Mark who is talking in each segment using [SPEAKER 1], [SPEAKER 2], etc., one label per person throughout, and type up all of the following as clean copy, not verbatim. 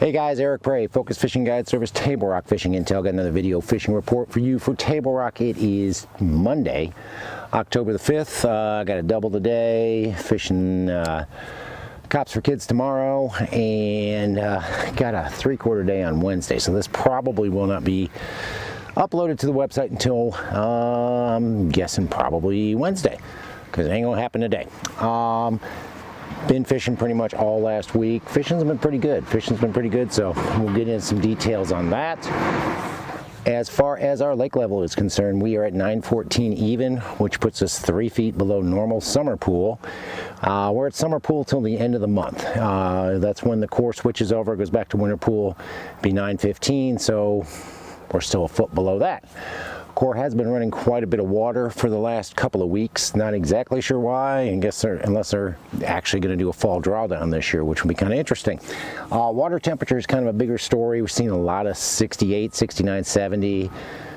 [SPEAKER 1] Hey guys, Eric Bray, Focus Fishing Guide Service, Table Rock Fishing Intel. Got another video fishing report for you for Table Rock. It is Monday, October the 5th. Got a double today, fishing Cops for Kids tomorrow, and got a 3/4 day on Wednesday. So this probably will not be uploaded to the website until, I'm guessing probably Wednesday, because it ain't gonna happen today. Been fishing pretty much all last week. Fishing's been pretty good. So we'll get into some details on that. As far as our lake level is concerned, we are at 914 even, which puts us 3 feet below normal summer pool. We're at summer pool till the end of the month. That's when the core switches over, goes back to winter pool, be 915, so we're still a foot below that. Core has been running quite a bit of water for the last couple of weeks. Not exactly sure why, I guess unless they're actually going to do a fall drawdown this year, which would be kind of interesting. Water temperature is kind of a bigger story. We've seen a lot of 68, 69, 70,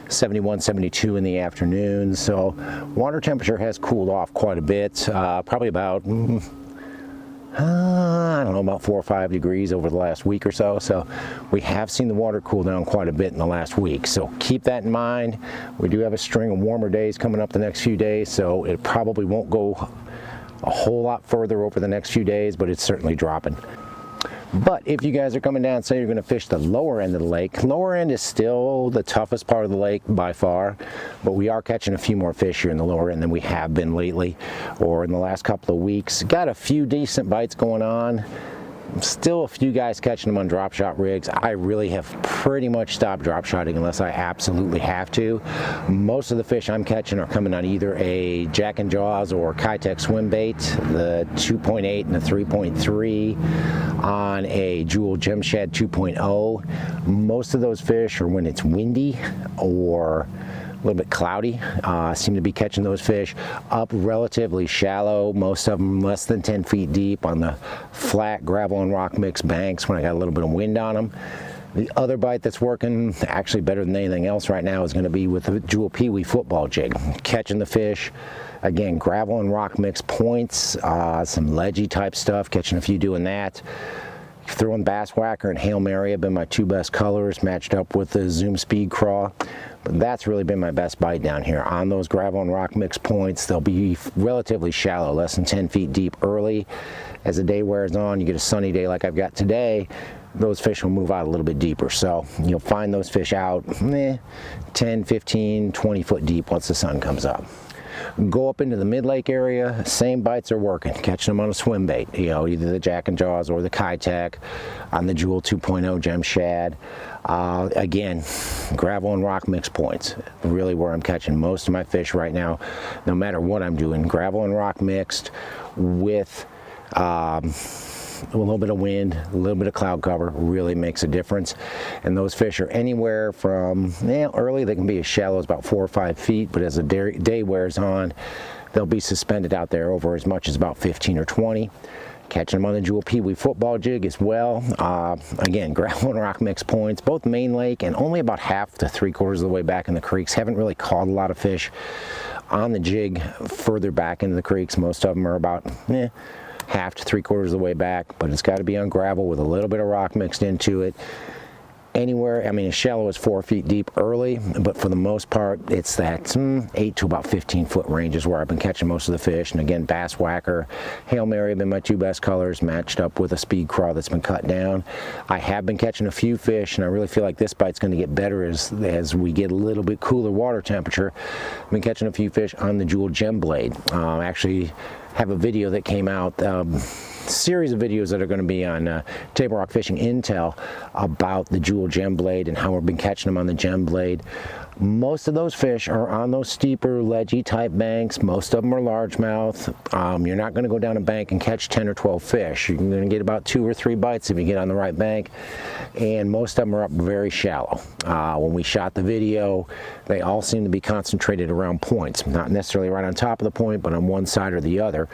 [SPEAKER 1] 71, 72 in the afternoon. So water temperature has cooled off quite a bit, probably about I don't know, about 4 or 5 degrees over the last week or so. So we have seen the water cool down quite a bit in the last week. So keep that in mind. We do have a string of warmer days coming up the next few days, so it probably won't go a whole lot further over the next few days, but it's certainly dropping. But if you guys are coming down, say you're going to fish the lower end of the lake, lower end is still the toughest part of the lake by far, but we are catching a few more fish here in the lower end than we have been lately or in the last couple of weeks. Got a few decent bites going on. Still a few guys catching them on drop shot rigs. I really have pretty much stopped drop shotting unless I absolutely have to. Most of the fish I'm catching are coming on either a Jack and Jaws or Kitech swim bait, the 2.8 and the 3.3 on a Jewel Gem Shad 2.0. Most of those fish are when it's windy or a little bit cloudy. Seem to be catching those fish up relatively shallow, most of them less than 10 feet deep on the flat gravel and rock mix banks when I got a little bit of wind on them. The other bite that's working actually better than anything else right now is going to be with the Jewel Peewee football jig. Catching the fish, again, gravel and rock mix points, some ledgy type stuff, catching a few doing that. Throwing Bass Whacker and Hail Mary have been my two best colors, matched up with the Zoom Speed Craw. But that's really been my best bite down here. On those gravel and rock mix points, they'll be relatively shallow, less than 10 feet deep early. As the day wears on, you get a sunny day like I've got today, those fish will move out a little bit deeper. So you'll find those fish out 10, 15, 20 foot deep once the sun comes up. Go up into the mid-lake area, same bites are working, catching them on a swim bait, you know, either the Jack and Jaws or the Kitech on the Jewel 2.0 Gem Shad. Again, gravel and rock mix points, really where I'm catching most of my fish right now, no matter what I'm doing. Gravel and rock mixed with a little bit of wind, a little bit of cloud cover really makes a difference. And those fish are anywhere from, early they can be as shallow as about 4 or 5 feet, but as the day wears on, they'll be suspended out there over as much as about 15 or 20. Catching them on the Jewel Peewee football jig as well. Again, gravel and rock mix points, both main lake and only about half to 3/4 of the way back in the creeks. Haven't really caught a lot of fish on the jig further back into the creeks. Most of them are about half to 3/4 of the way back, but it's got to be on gravel with a little bit of rock mixed into it. Anywhere, I mean, as shallow as 4 feet deep early, but for the most part, it's that 8 to about 15 foot range is where I've been catching most of the fish. And again, Bass Whacker, Hail Mary have been my two best colors, matched up with a Speed Craw that's been cut down. I have been catching a few fish, and I really feel like this bite's going to get better as we get a little bit cooler water temperature. I've been catching a few fish on the Jewel Gem Blade. Actually have a video that came out, series of videos that are going to be on Table Rock Fishing Intel about the Jewel Gem Blade and how we've been catching them on the Gem Blade. Most of those fish are on those steeper ledgy type banks. Most of them are largemouth. You're not going to go down a bank and catch 10 or 12 fish. You're going to get about 2 or 3 bites if you get on the right bank, and most of them are up very shallow. When we shot the video, they all seem to be concentrated around points, not necessarily right on top of the point, but on one side or the other,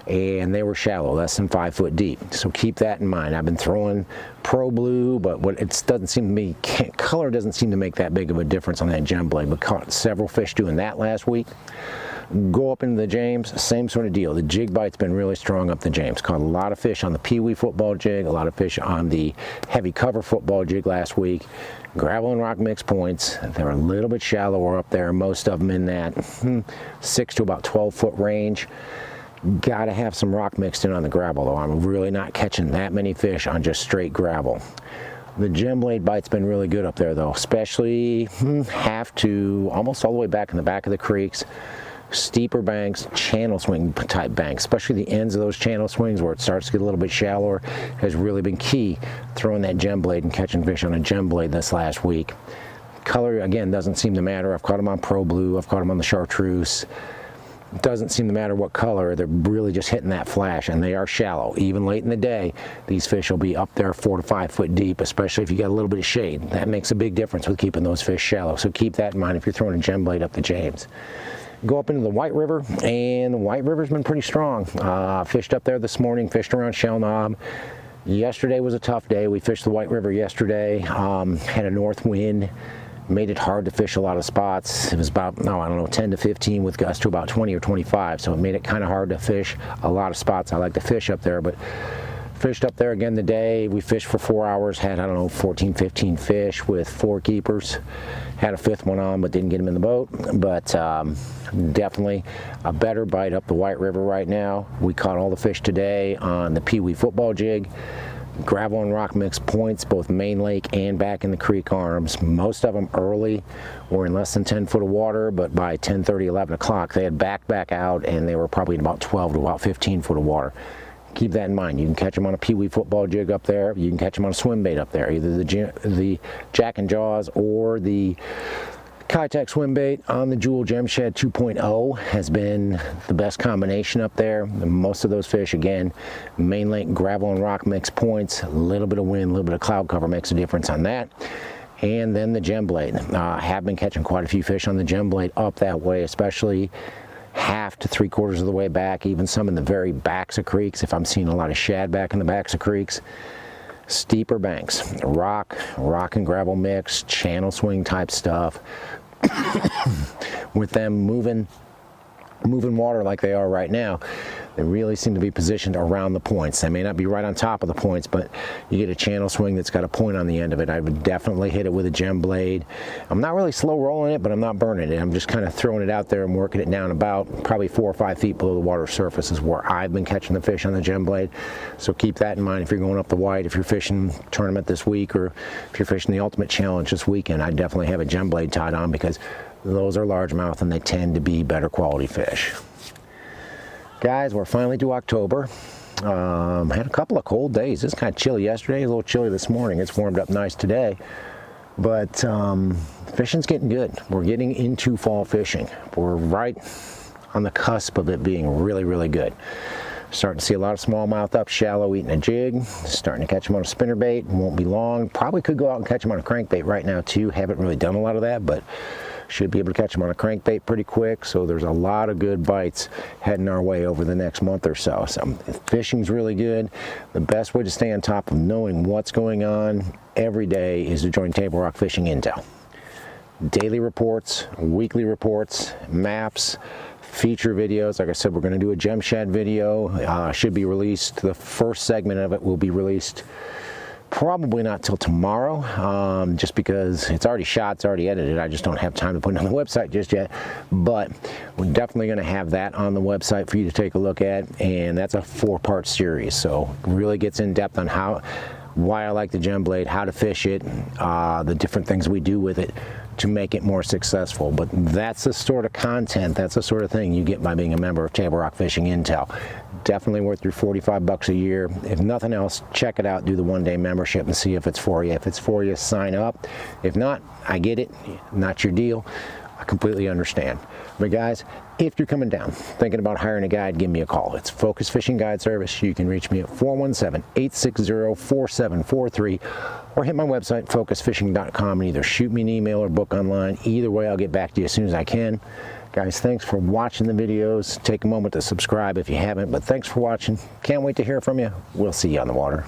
[SPEAKER 1] and they were shallow, less than 5 foot deep. So keep that in mind. I've been throwing Pro Blue, but what it doesn't seem to me, color doesn't seem to make that big of a difference on that Gem Blade, but caught several fish doing that last week. Go up into the James, same sort of deal. The jig bite's been really strong up the James. Caught a lot of fish on the Peewee football jig, a lot of fish on the heavy cover football jig last week. Gravel and rock mix points. They're a little bit shallower up there, most of them in that 6 to about 12-foot range. Got to have some rock mixed in on the gravel, though. I'm really not catching that many fish on just straight gravel. The gem blade bite's been really good up there, though, especially half to almost all the way back in the back of the creeks. Steeper banks, channel swing type banks, especially the ends of those channel swings where it starts to get a little bit shallower, has really been key throwing that gem blade and catching fish on a gem blade this last week. Color, again, doesn't seem to matter. I've caught them on Pro Blue, I've caught them on the Chartreuse. Doesn't seem to matter what color, they're really just hitting that flash, and they are shallow. Even late in the day, these fish will be up there 4 to 5 foot deep, especially if you got a little bit of shade. That makes a big difference with keeping those fish shallow, so keep that in mind if you're throwing a gem blade up the James. Go up into the White River, and the White River's been pretty strong. Fished up there this morning, fished around Shell Knob. Yesterday was a tough day. We fished the White River yesterday, had a north wind. Made it hard to fish a lot of spots. It was about, I don't know, 10 to 15 with gusts to about 20 or 25, so it made it kind of hard to fish a lot of spots. I like to fish up there, but fished up there again today. We fished for 4 hours, had, I don't know, 14, 15 fish with 4 keepers. Had a 5th one on, but didn't get him in the boat. But definitely a better bite up the White River right now. We caught all the fish today on the Peewee football jig. Gravel and rock mix points, both main lake and back in the creek arms. Most of them early were in less than 10 foot of water, but by 10:30, 11 o'clock, they had backed back out, and they were probably in about 12 to about 15 foot of water. Keep that in mind. You can catch them on a Peewee football jig up there. You can catch them on a swim bait up there, either the Jack and Jaws or the Kitech swim bait on the Jewel Gem Shed 2.0 has been the best combination up there. Most of those fish, again, main lake gravel and rock mix points, a little bit of wind, a little bit of cloud cover makes a difference on that. And then the gem blade. Have been catching quite a few fish on the gem blade up that way, especially half to 3/4 of the way back, even some in the very backs of creeks. If I'm seeing a lot of shad back in the backs of creeks. Steeper banks, rock and gravel mix, channel swing type stuff. With them moving water like they are right now, they really seem to be positioned around the points. They may not be right on top of the points, but you get a channel swing that's got a point on the end of it. I would definitely hit it with a gem blade. I'm not really slow rolling it, but I'm not burning it. I'm just kind of throwing it out there and working it down about probably 4 or 5 feet below the water surface is where I've been catching the fish on the gem blade. So keep that in mind if you're going up the White, if you're fishing tournament this week, or if you're fishing the Ultimate Challenge this weekend. I definitely have a gem blade tied on because those are largemouth and they tend to be better quality fish. Guys, we're finally to October. Had a couple of cold days. It's kind of chilly yesterday, a little chilly this morning. It's warmed up nice today. But fishing's getting good. We're getting into fall fishing. We're right on the cusp of it being really, really good. Starting to see a lot of smallmouth up shallow eating a jig. Starting to catch them on a spinnerbait. Won't be long. Probably could go out and catch them on a crankbait right now too. Haven't really done a lot of that, but should be able to catch them on a crankbait pretty quick. So there's a lot of good bites heading our way over the next month or so. So fishing's really good. The best way to stay on top of knowing what's going on every day is to join Table Rock Fishing Intel. Daily reports, weekly reports, maps, feature videos. Like I said, we're going to do a gem shed video. Should be released. The first segment of it will be released probably not till tomorrow, just because it's already shot, it's already edited. I just don't have time to put it on the website just yet. But we're definitely going to have that on the website for you to take a look at, and that's a 4-part series. So really gets in depth on why I like the gem blade, how to fish it, the different things we do with it to make it more successful. But that's the sort of content, that's the sort of thing you get by being a member of Table Rock Fishing Intel. Definitely worth your $45 a year. If nothing else, check it out, do the one-day membership and see if it's for you. If it's for you, sign up. If not, I get it, not your deal. I completely understand. But guys, if you're coming down, thinking about hiring a guide, give me a call. It's Focus Fishing Guide Service. You can reach me at 417-860-4743 or hit my website, focusfishing.com, and either shoot me an email or book online. Either way, I'll get back to you as soon as I can. Guys, thanks for watching the videos. Take a moment to subscribe if you haven't, but thanks for watching. Can't wait to hear from you. We'll see you on the water.